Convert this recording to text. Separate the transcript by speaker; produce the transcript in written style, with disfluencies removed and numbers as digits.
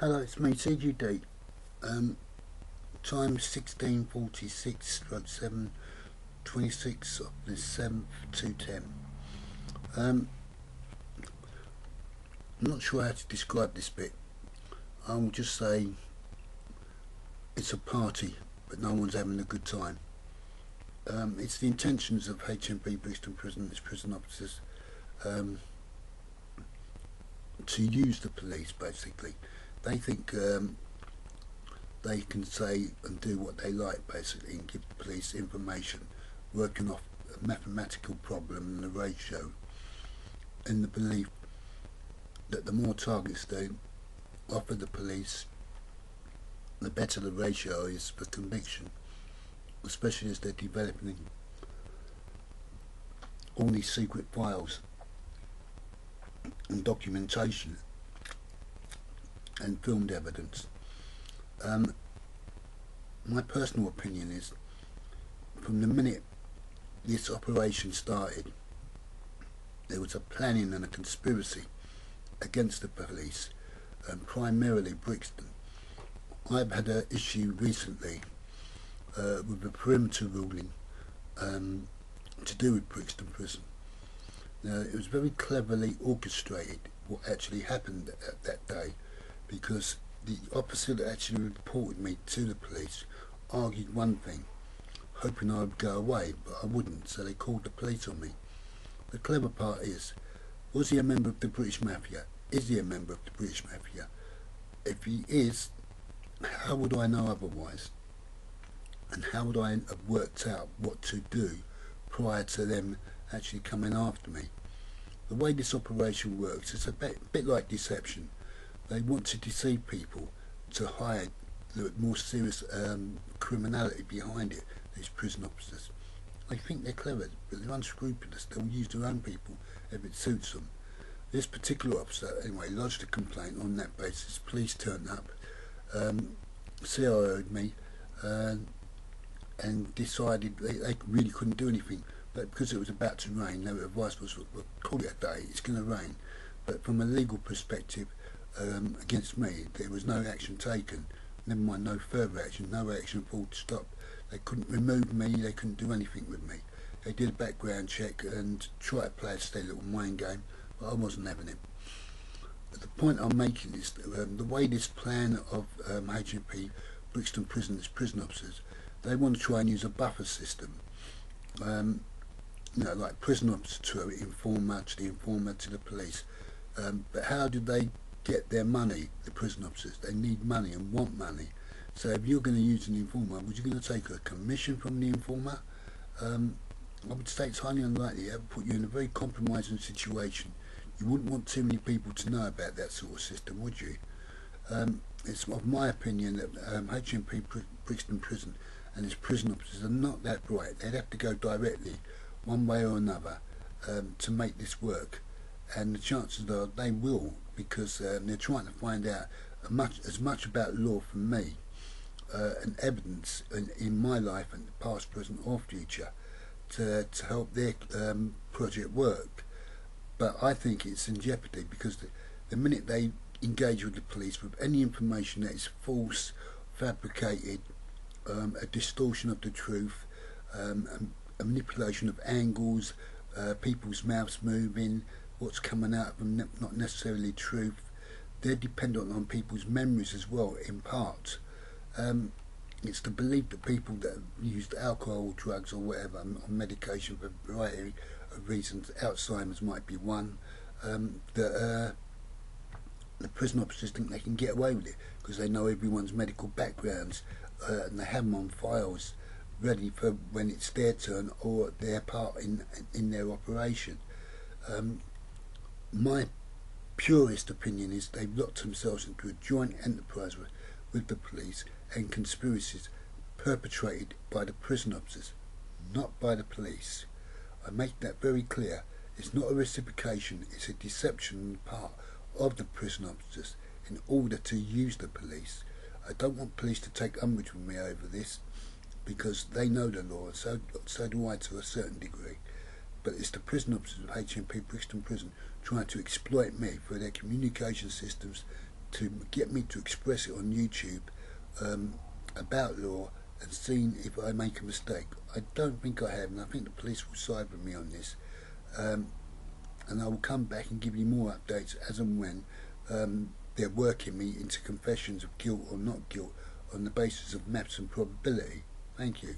Speaker 1: Hello, it's me, CGD. Um, Time 16:46/7/26 of the 7th 210. I'm not sure how to describe this bit. I'll just say it's a party, but no one's having a good time. It's the intentions of HMP Brixton Prison, its prison officers, to use the police, basically. They think they can say and do what they like, basically, and give the police information, working off a mathematical problem and the ratio, in the belief that the more targets they offer the police, the better the ratio is for conviction, especially as they're developing all these secret files and documentation and filmed evidence. My personal opinion is, from the minute this operation started, there was a planning and a conspiracy against the police, and primarily Brixton. I've had an issue recently with the perimeter ruling to do with Brixton Prison. Now, it was very cleverly orchestrated what actually happened at that day, because the officer that actually reported me to the police argued one thing, hoping I would go away, but I wouldn't, so they called the police on me. The clever part is, was he a member of the British Mafia? Is he a member of the British Mafia? If he is, how would I know otherwise? And how would I have worked out what to do prior to them actually coming after me? The way this operation works, it's a bit like deception. They want to deceive people to hide the more serious criminality behind it, these prison officers. They think they're clever, but they're unscrupulous. They'll use their own people if it suits them. This particular officer, anyway, lodged a complaint on that basis. Police turned up, CIO'd me, and decided they really couldn't do anything. But because it was about to rain, their advice was, well, call it a day, it's going to rain. But from a legal perspective, against me, there was no action taken. Never mind, no further action, no action full stop. They couldn't remove me, they couldn't do anything with me. They did a background check and tried to play a little mind game, but I wasn't having it. But the point I'm making is the way this plan of HMP Brixton Prison, its prison officers, they want to try and use a buffer system. Like prison officer to informer, to the informer, to the police. But how do they get their money, the prison officers? They need money and want money. So if you're going to use an informer, would you going to take a commission from the informer? I would say it's highly unlikely. That would put you in a very compromising situation. You wouldn't want too many people to know about that sort of system, would you? It's of my opinion that HMP Brixton Prison and its prison officers are not that bright. They'd have to go directly, one way or another, to make this work. And the chances are they will, because they're trying to find out as much about law from me and evidence in my life, and past, present or future, to help their project work. But I think it's in jeopardy, because the minute they engage with the police with any information that is false, fabricated, a distortion of the truth, a manipulation of angles, people's mouths moving, what's coming out of them not necessarily truth. They're dependent on people's memories as well, in part. It's the belief that people that have used alcohol, drugs or whatever, on medication for a variety of reasons, Alzheimer's might be one, that the prison officers think they can get away with it because they know everyone's medical backgrounds, and they have them on files ready for when it's their turn or their part in their operation. My purest opinion is they've locked themselves into a joint enterprise with the police, and conspiracies perpetrated by the prison officers, not by the police. I make that very clear. It's not a reciprocation, it's a deception on the part of the prison officers in order to use the police. I don't want police to take umbrage with me over this, because they know the law, and so do I to a certain degree. But it's the prison officers of HMP Brixton Prison trying to exploit me for their communication systems to get me to express it on YouTube about law and seeing if I make a mistake. I don't think I have, and I think the police will side with me on this. And I will come back and give you more updates as and when they're working me into confessions of guilt or not guilt on the basis of maths and probability. Thank you.